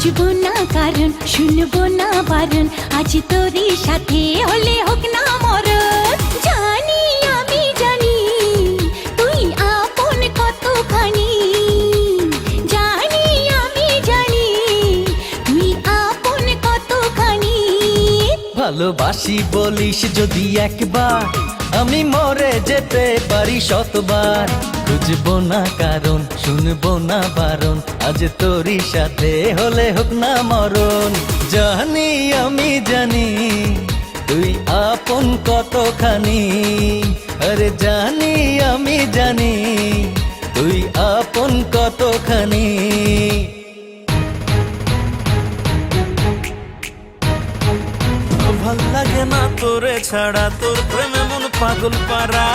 বুঝবো না কারণ, শুনবো না বারণ, আজ তোরই সাথে হলে হোক না মরণ। জানি আমি জানি তুই আপন কতখানি, জানি আমি জানি তুই আপন কতখানি। ভালোবাসি বলিস যদি একবার, আমি মরে যেতে পারি শতবার। খুঁজবো না কারণ, শুনবো না বারণ, আজ তোরই সাথে হলে হোক না মরণ। জানি আমি জানি তুই আপন কতখানি, আরে জানি আমি জানি তুই আপন কতখানি। ভাল লাগে না তোরে ছাড়া, তোর প্রেমে মন পাগল পারা।